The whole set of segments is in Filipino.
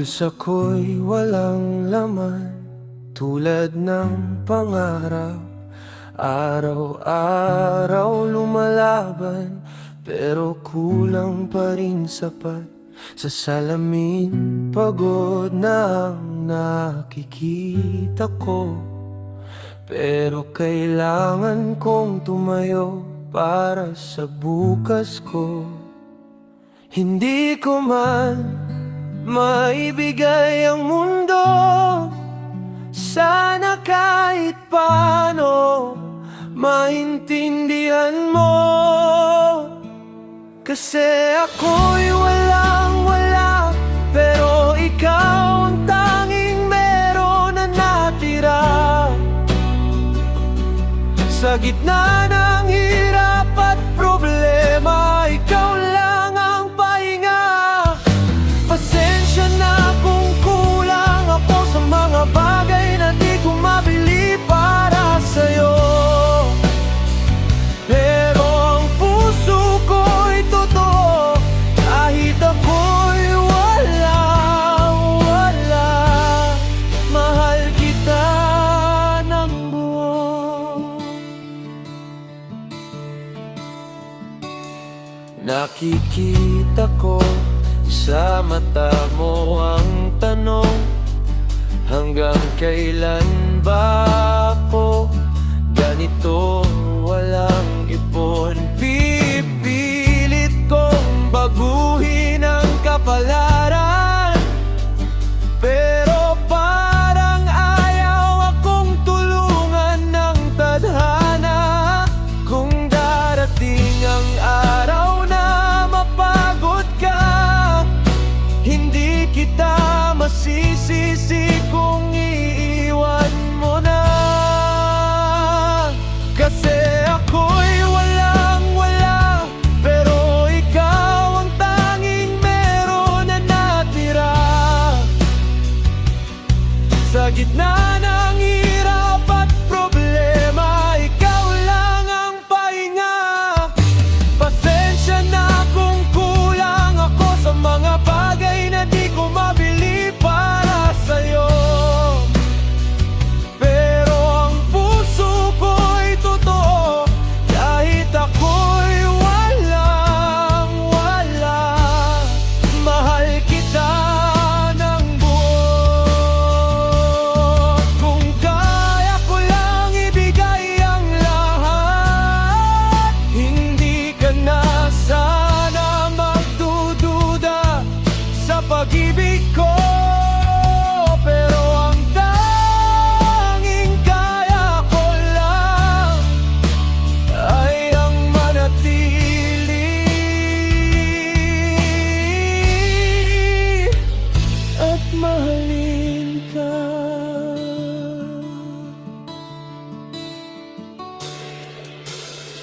bulsa ko'y walang laman, tulad ng pangarap. Araw-araw lumalaban, pero kulang pa rin sapat. Sa salamin pagod na ang nakikita ko, pero kailangan kong tumayo para sa bukas ko. Hindi ko man maibigay ang mundo, sana kahit paano maintindihan mo. Kasi ako'y walang-wala, pero ikaw ang tanging meron na natira. Sa gitna ng hirap at problema, ikaw lang ang pahinga. Pasensya na kung kulang ako sa mga bagay na di ko mabili para sa'yo. Pero ang puso ko'y totoo, kahit ako'y walang-wala. Mahal kita ng buo. Nakikita ko sa mata mo ang tanong, hanggang kailan ba ako ganito walang ipon? Pipilit kong baguhin ang kapalaran, pero parang ayaw akong tulungan ng tadhana. Kung darating ang araw na mapagod ka, hindi kita masisisi kung iiwan mo na. Kasi ako'y walang-wala, pero ikaw ang tanging meron na natira. Sa gitna ng hirap at problema, ikaw lang ang pahinga. Pasensya na kung kulang ako sa mga bagay na di ko mabili para sa'yo. Pero ang puso ko'y totoo, kahit ako'y walang-wala. Mahal kita ng buo. Kung kaya ko lang ibigay ang lahat, hindi ka na sana magdududa sa pag-ibig ko. Pero ang tanging kaya ko lang ay ang manatili at mahalin ka.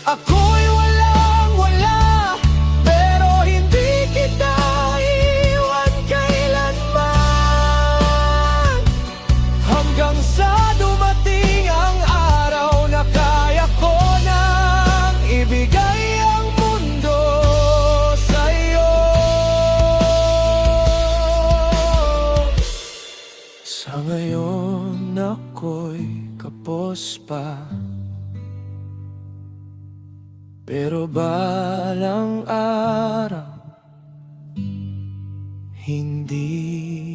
Ako'y walang-wala, pero hindi kita iwan kailanman. Hanggang sa dumating ang araw na kaya ko nang ibigay ang mundo sa'yo. Sa ngayon ako'y kapos pa, pero balang araw hindi